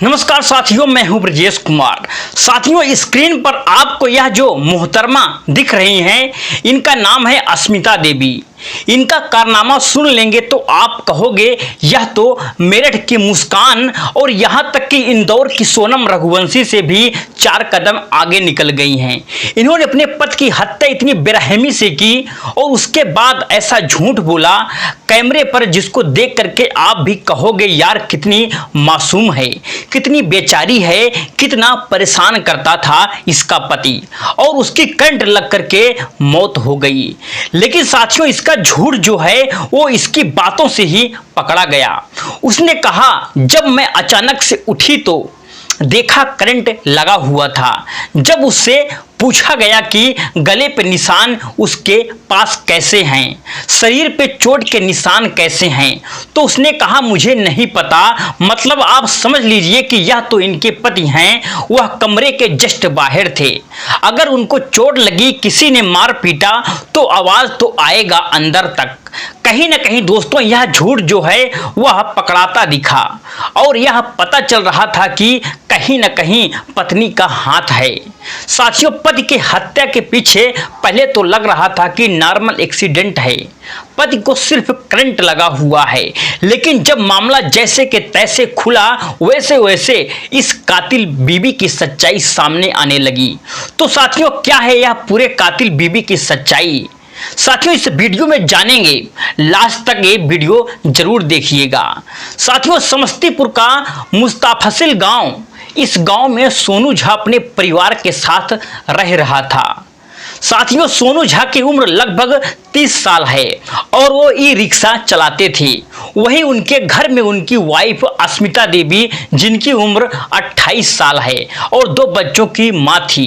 नमस्कार साथियों, मैं हूं ब्रजेश कुमार। साथियों, स्क्रीन पर आपको यह जो मोहतरमा दिख रही हैं, इनका नाम है अस्मिता देवी। इनका कारनामा सुन लेंगे तो आप कहोगे यह तो मेरठ की मुस्कान और यहाँ तक कि इंदौर की सोनम रघुवंशी से भी 4 कदम आगे निकल गई हैं। इन्होंने अपने पति की हत्या इतनी बेरहमी से की और उसके बाद ऐसा झूठ बोला कैमरे पर, जिसको देख करके आप भी कहोगे यार कितनी मासूम है, कितनी बेचारी है, कितना परेशान करता था इसका पति, और उसकी करंट लग करके मौत हो गई। लेकिन साथियों, इसका झूठ जो है वो इसकी बातों से ही पकड़ा गया। उसने कहा जब मैं अचानक से उठी तो देखा करंट लगा हुआ था। जब उससे पूछा गया कि गले पे निशान उसके पास कैसे हैं, शरीर पे चोट के निशान कैसे हैं, तो उसने कहा मुझे नहीं पता। मतलब आप समझ लीजिए कि यह तो इनके पति हैं, वह कमरे के जस्ट बाहर थे। अगर उनको चोट लगी, किसी ने मार पीटा, तो आवाज तो आएगा अंदर तक। कहीं ना कहीं दोस्तों यह झूठ जो है वह पकड़ाता दिखा और यह पता चल रहा था कि कहीं ना कहीं पत्नी का हाथ है। साथियों, पति की हत्या के पीछे पहले तो लग रहा था कि नॉर्मल एक्सीडेंट है, पति को सिर्फ करंट लगा हुआ है। लेकिन जब मामला जैसे के तैसे खुला, वैसे वैसे इस कातिल बीबी की सच्चाई सामने आने लगी। तो साथियों, क्या है यह पूरे कातिल बीबी की सच्चाई? साथियों, इस वीडियो में जानेंगे, लास्ट तक ये वीडियो जरूर देखिएगा। साथियों, समस्तीपुर का मुस्ताफसिल गांव, इस गांव में सोनू झा अपने परिवार के साथ रह रहा था। साथियों, सोनू झा की उम्र लगभग 30 साल है और वो ई रिक्शा चलाते थे। वहीं उनके घर में उनकी वाइफ अस्मिता देवी, जिनकी उम्र 28 साल है और 2 बच्चों की मां थी।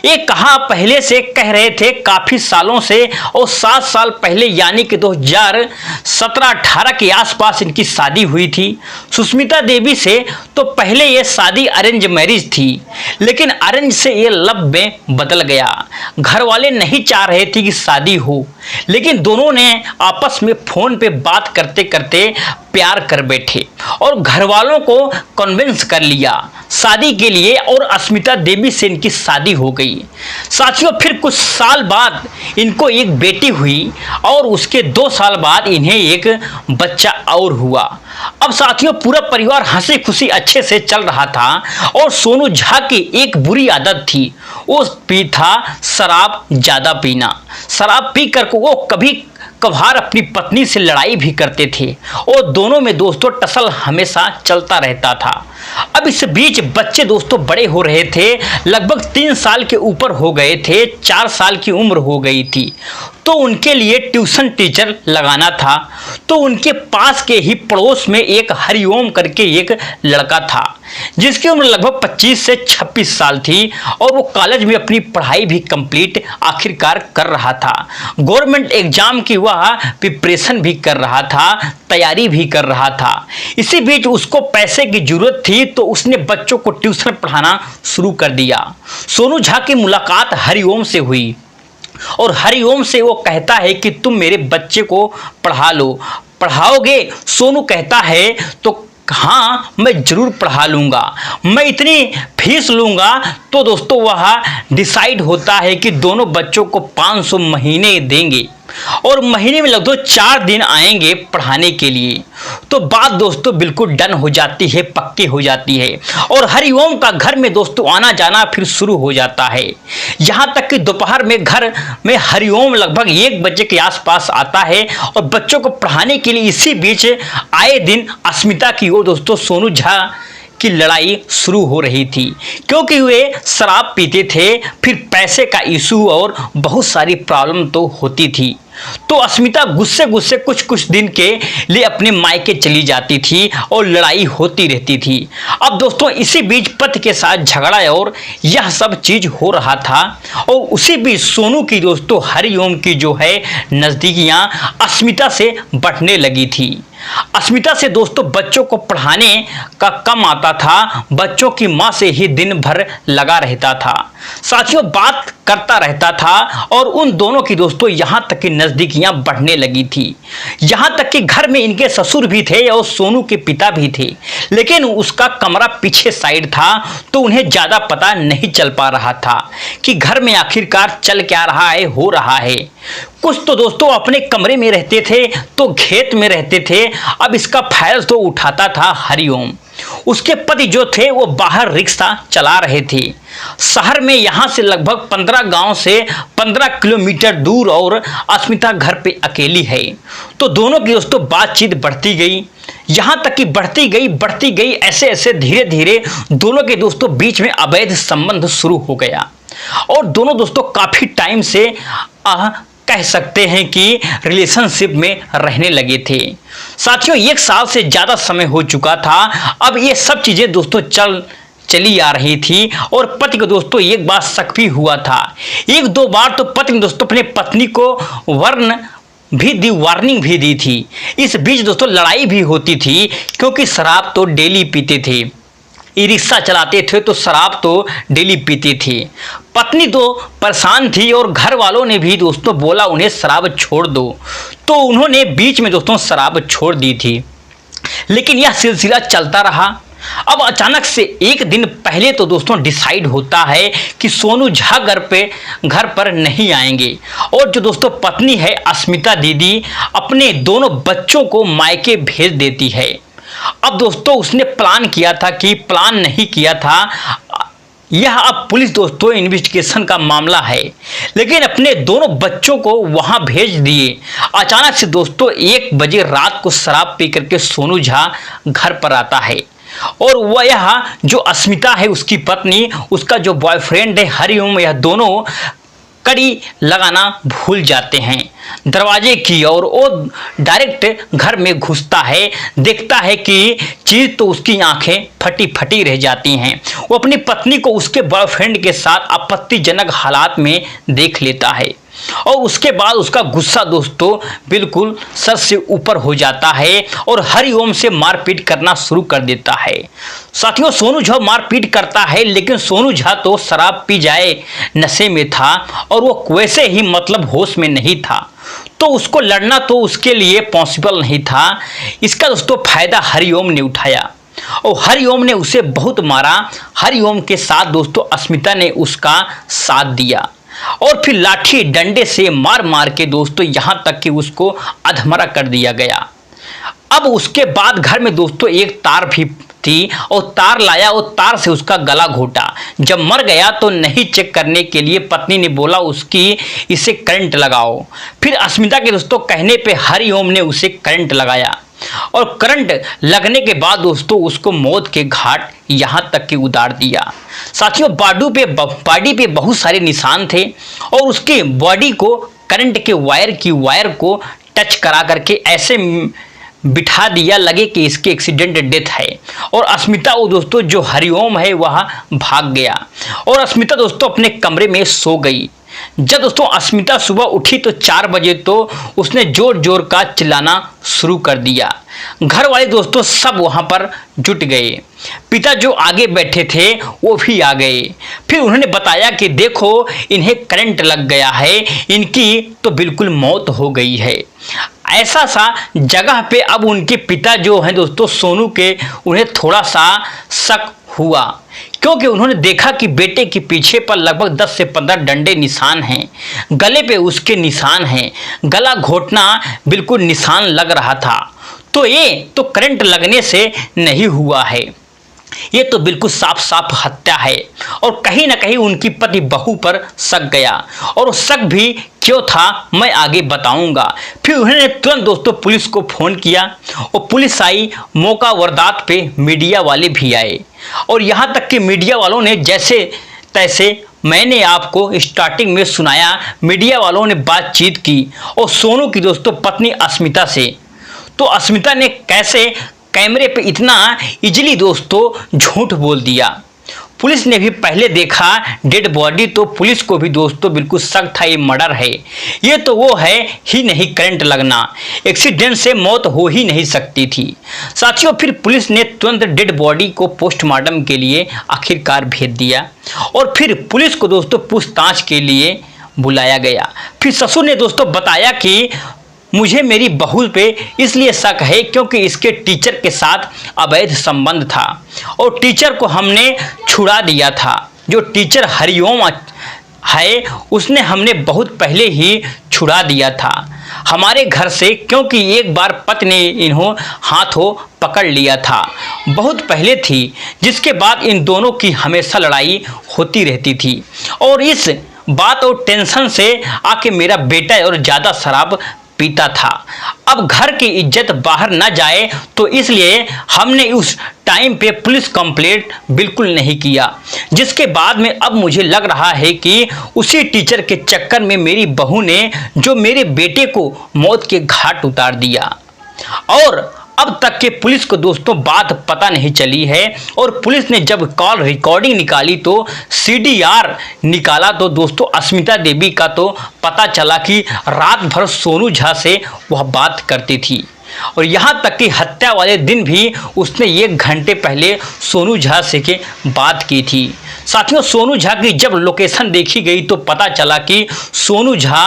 ये कहा पहले से कह रहे थे काफी सालों से, और 7 साल पहले यानी कि 2017-18 के आसपास इनकी शादी हुई थी सुष्मिता देवी से। तो पहले ये शादी अरेंज मैरिज थी, लेकिन अरेंज से ये लव में बदल गया। घर वाले नहीं चाह रहे थे कि शादी हो, लेकिन दोनों ने आपस में फोन पे बात करते करते प्यार कर बैठे और घर वालों को कन्विंस कर लिया शादी के लिए, और अस्मिता देवी से इनकी शादी हो गई। साथियों, फिर कुछ साल बाद इनको एक बेटी हुई और उसके 2 साल बाद इन्हें एक बच्चा और हुआ। अब साथियों, पूरा परिवार हंसी खुशी अच्छे से चल रहा था और सोनू झा की एक बुरी आदत थी, वो था शराब ज्यादा पीना। शराब पी कर वो कभी कभार अपनी पत्नी से लड़ाई भी करते थे और दोनों में दोस्तों टसल हमेशा चलता रहता था। अब इस बीच बच्चे दोस्तों बड़े हो रहे थे, लगभग 3 साल के ऊपर हो गए थे, 4 साल की उम्र हो गई थी। तो उनके लिए ट्यूशन टीचर लगाना था। तो उनके पास के ही पड़ोस में एक हरिओम करके एक लड़का था, जिसकी उम्र लगभग 25 से 26 साल थी और वो कॉलेज में अपनी पढ़ाई भी कंप्लीट आखिरकार कर रहा था। गवर्नमेंट एग्जाम की वह प्रिपरेशन भी कर रहा था, तैयारी भी कर रहा था। इसी बीच उसको पैसे की जरूरत थी, तो उसने बच्चों को ट्यूशन पढ़ाना शुरू कर दिया। सोनू झा की मुलाकात हरिओम से हुई और हरिओम से वो कहता है कि तुम मेरे बच्चे को पढ़ा लो, पढ़ाओगे? सोनू कहता है तो हाँ, मैं जरूर पढ़ा लूँगा, मैं इतनी फीस लूँगा। तो दोस्तों वह डिसाइड होता है कि दोनों बच्चों को 500 महीने देंगे और महीने में लगभग 4 दिन आएंगे पढ़ाने के लिए। तो बात दोस्तों बिल्कुल डन हो जाती है, पक्की हो जाती है और हरिओम का घर में दोस्तों आना जाना फिर शुरू हो जाता है। यहाँ तक कि दोपहर में घर में हरिओम लगभग 1 बजे के आसपास आता है और बच्चों को पढ़ाने के लिए। इसी बीच आए दिन अस्मिता की ओर दोस्तों सोनू झा की लड़ाई शुरू हो रही थी, क्योंकि वे शराब पीते थे, फिर पैसे का इशू और बहुत सारी प्रॉब्लम तो होती थी। तो अस्मिता गुस्से गुस्से कुछ दिन के लिए अपने मायके चली जाती थी और लड़ाई होती रहती थी। अब दोस्तों इसी बीच पति के साथ झगड़ा और यह सब चीज हो रहा था और उसी बीच सोनू की दोस्तों हरिओम की जो है नजदीकियां अस्मिता से बढ़ने लगी थी। अस्मिता से दोस्तों बच्चों को पढ़ाने का कम आता था, बच्चों की मां से ही दिन भर लगा रहता था। साथियों, बात करता रहता था और उन दोनों की दोस्तों यहाँ तक की नज़दीकियाँ बढ़ने लगी थी। यहाँ तक कि घर में इनके ससुर भी थे और सोनू के पिता भी थे, लेकिन उसका कमरा पीछे साइड था तो उन्हें ज़्यादा पता नहीं चल पा रहा था कि घर में आखिरकार चल क्या रहा है, हो रहा है। कुछ तो दोस्तों अपने कमरे में रहते थे तो खेत में रहते थे। अब इसका फायदा तो उठाता था हरिओम। उसके पति जो थे वो बाहर रिक्शा चला रहे थे शहर में, यहाँ से लगभग 15 गांव से 15 किलोमीटर दूर, और अस्मिता घर पे अकेली है। तो दोनों की दोस्तों बातचीत बढ़ती गई, यहाँ तक कि बढ़ती गई ऐसे ऐसे धीरे धीरे दोनों के दोस्तों बीच में अवैध संबंध शुरू हो गया और दोनों दोस्तों काफ़ी टाइम से कह सकते हैं कि रिलेशनशिप में रहने लगे थे। साथियों 1 साल से ज़्यादा समय हो चुका था। अब ये सब चीज़ें दोस्तों चली आ रही थी और पति को दोस्तों एक बार शक भी हुआ था। 1-2 बार तो पति ने दोस्तों अपने पत्नी को वार्निंग भी दी थी। इस बीच दोस्तों लड़ाई भी होती थी क्योंकि शराब तो डेली पीते थे, ई रिक्शा चलाते थे तो शराब तो डेली पीते थे। पत्नी तो परेशान थी और घर वालों ने भी दोस्तों बोला उन्हें शराब छोड़ दो, तो उन्होंने बीच में दोस्तों शराब छोड़ दी थी, लेकिन यह सिलसिला चलता रहा। अब अचानक से एक दिन पहले तो दोस्तों डिसाइड होता है कि सोनू झा घर पर नहीं आएंगे और जो दोस्तों पत्नी है अस्मिता दीदी अपने दोनों बच्चों को मायके भेज देती है। अब दोस्तों उसने प्लान नहीं किया था, यह अब पुलिस दोस्तों इन्वेस्टिगेशन का मामला है, लेकिन अपने दोनों बच्चों को वहां भेज दिए। अचानक से दोस्तों 1 बजे रात को शराब पी करके सोनू झा घर पर आता है और वह यह जो अस्मिता है उसकी पत्नी, उसका जो बॉयफ्रेंड है हरिओम, यह दोनों कड़ी लगाना भूल जाते हैं दरवाजे की और वो डायरेक्ट घर में घुसता है। देखता है कि चीज़ तो उसकी आंखें फटी रह जाती हैं। वो अपनी पत्नी को उसके बॉयफ्रेंड के साथ आपत्तिजनक हालात में देख लेता है और उसके बाद उसका गुस्सा दोस्तों बिल्कुल सर से ऊपर हो जाता है और हरिओम से मारपीट करना शुरू कर देता है। साथियों सोनू झा मारपीट करता है, लेकिन सोनू झा तो शराब पी जाए नशे में था और वो वैसे ही मतलब होश में नहीं था, तो उसको लड़ना तो उसके लिए पॉसिबल नहीं था। इसका दोस्तों फायदा हरिओम ने उठाया और हरिओम ने उसे बहुत मारा। हरिओम के साथ दोस्तों अस्मिता ने उसका साथ दिया और फिर लाठी डंडे से मार के दोस्तों यहाँ तक कि उसको अधमरा कर दिया गया। अब उसके बाद घर में दोस्तों एक तार भी थी और तार लाया और तार से उसका गला घोटा। जब मर गया तो नहीं चेक करने के लिए पत्नी ने बोला इसे करंट लगाओ। फिर अस्मिता के दोस्तों कहने पे हरिओम ने उसे करंट लगाया और करंट लगने के बाद दोस्तों उसको मौत के घाट यहाँ तक कि उतार दिया। साथियों बॉडी पे बहुत सारे निशान थे और उसके बॉडी को करंट के वायर को टच करा करके ऐसे बिठा दिया लगे कि इसके एक्सीडेंट डेथ है। और अस्मिता वो दोस्तों जो हरिओम है वह भाग गया और अस्मिता दोस्तों अपने कमरे में सो गई। जब दोस्तों अस्मिता सुबह उठी तो 4 बजे तो उसने जोर का चिल्लाना शुरू कर दिया। घर वाले दोस्तों सब वहां पर जुट गए। पिता जो आगे बैठे थे वो भी आ गए। फिर उन्होंने बताया कि देखो इन्हें करंट लग गया है, इनकी तो बिल्कुल मौत हो गई है। ऐसा सा जगह पे अब उनके पिता जो हैं दोस्तों सोनू के, उन्हें थोड़ा सा शक हुआ क्योंकि उन्होंने देखा कि बेटे के पीछे पर लगभग 10 से 15 डंडे निशान हैं, गले पे उसके निशान हैं, गला घोटना बिल्कुल निशान लग रहा था। तो ये तो करंट लगने से नहीं हुआ है, ये तो बिल्कुल साफ हत्या है। और कहीं ना कहीं उनकी पति बहू पर शक गया और वो शक भी क्यों था मैं आगे बताऊंगा। फिर उन्होंने तुरंत दोस्तों पुलिस को फ़ोन किया और पुलिस आई। मौका वारदात पे मीडिया वाले भी आए और यहाँ तक कि मीडिया वालों ने जैसे तैसे मैंने आपको स्टार्टिंग में सुनाया, मीडिया वालों ने बातचीत की और सोनू की दोस्तों पत्नी अस्मिता से। तो अस्मिता ने कैसे कैमरे पे इतना इजीली दोस्तों झूठ बोल दिया। पुलिस ने भी पहले देखा डेड बॉडी तो पुलिस को भी दोस्तों बिल्कुल शक था ये मर्डर है, ये तो वो है ही नहीं, करंट लगना, एक्सीडेंट से मौत हो ही नहीं सकती थी। साथियों फिर पुलिस ने तुरंत डेड बॉडी को पोस्टमार्टम के लिए आखिरकार भेज दिया और फिर पुलिस को दोस्तों पूछताछ के लिए बुलाया गया। फिर ससुर ने दोस्तों बताया कि मुझे मेरी बहू पे इसलिए शक है क्योंकि इसके टीचर के साथ अवैध संबंध था और टीचर को हमने छुड़ा दिया था। जो टीचर हरिओम है उसने हमने बहुत पहले ही छुड़ा दिया था हमारे घर से, क्योंकि एक बार पति ने इन्हों हाथों पकड़ लिया था, बहुत पहले थी, जिसके बाद इन दोनों की हमेशा लड़ाई होती रहती थी और इस बात और टेंशन से आके मेरा बेटा और ज़्यादा शराब पीता था। अब घर की इज्जत बाहर ना जाए तो इसलिए हमने उस टाइम पे पुलिस कंप्लेंट बिल्कुल नहीं किया, जिसके बाद में अब मुझे लग रहा है कि उसी टीचर के चक्कर में मेरी बहू ने जो मेरे बेटे को मौत के घाट उतार दिया। और अब तक के पुलिस को दोस्तों बात पता नहीं चली है और पुलिस ने जब कॉल रिकॉर्डिंग निकाली तो सीडीआर निकाला तो दोस्तों अस्मिता देवी का तो पता चला कि रात भर सोनू झा से वह बात करती थी और यहाँ तक कि हत्या वाले दिन भी उसने 1 घंटे पहले सोनू झा से के बात की थी। साथियों सोनू झा की जब लोकेशन देखी गई तो पता चला कि सोनू झा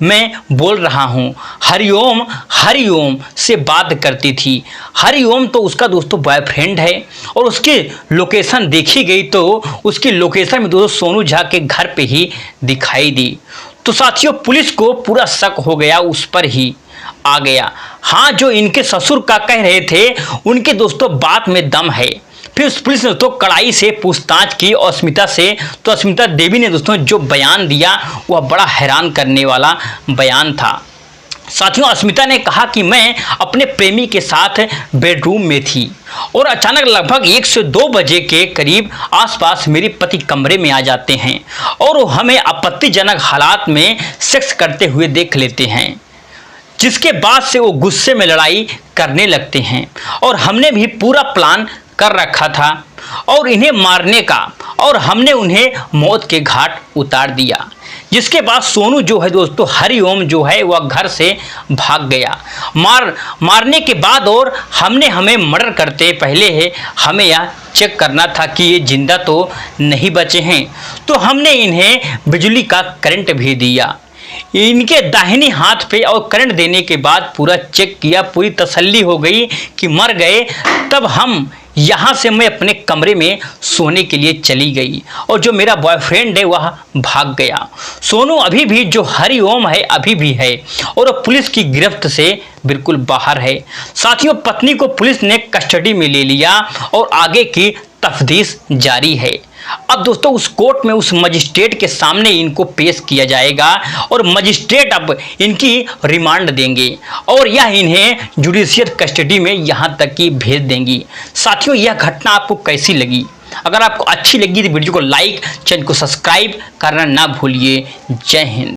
मैं बोल रहा हूँ हरिओम हरिओम से बात करती थी। हरिओम तो उसका दोस्तों बॉयफ्रेंड है और उसकी लोकेशन देखी गई तो उसकी लोकेशन में दोस्तों सोनू झा के घर पे ही दिखाई दी। तो साथियों पुलिस को पूरा शक हो गया, उस पर ही आ गया। हाँ जो इनके ससुर का कह रहे थे उनके दोस्तों बात में दम है। फिर पुलिस ने तो कड़ाई से पूछताछ की और अस्मिता से, तो अस्मिता देवी ने दोस्तों जो बयान दिया वह बड़ा हैरान करने वाला बयान था। साथियों अस्मिता ने कहा कि मैं अपने प्रेमी के साथ बेडरूम में थी और अचानक लगभग 1 से 2 बजे के करीब आसपास मेरे पति कमरे में आ जाते हैं और वो हमें आपत्तिजनक हालात में सेक्स करते हुए देख लेते हैं, जिसके बाद से वो गुस्से में लड़ाई करने लगते हैं और हमने भी पूरा प्लान कर रखा था और इन्हें मारने का और हमने उन्हें मौत के घाट उतार दिया। जिसके बाद सोनू जो है दोस्तों हरिओम जो है वह घर से भाग गया मारने के बाद और हमें मर्डर करते पहले है हमें यह चेक करना था कि ये जिंदा तो नहीं बचे हैं, तो हमने इन्हें बिजली का करंट भी दिया इनके दाहिने हाथ पे और करंट देने के बाद पूरा चेक किया, पूरी तसल्ली हो गई कि मर गए। तब हम यहाँ से मैं अपने कमरे में सोने के लिए चली गई और जो मेरा बॉयफ्रेंड है वह भाग गया। सोनू अभी भी जो हरिओम है अभी भी है और पुलिस की गिरफ्त से बिल्कुल बाहर है। साथियों पत्नी को पुलिस ने कस्टडी में ले लिया और आगे की तफ्तीश जारी है। अब दोस्तों उस कोर्ट में उस मजिस्ट्रेट के सामने इनको पेश किया जाएगा और मजिस्ट्रेट अब इनकी रिमांड देंगे और यह इन्हें जुडिशियल कस्टडी में यहाँ तक कि भेज देंगी। साथियों यह घटना आपको कैसी लगी? अगर आपको अच्छी लगी तो वीडियो को लाइक, चैनल को सब्सक्राइब करना ना भूलिए। जय हिंद।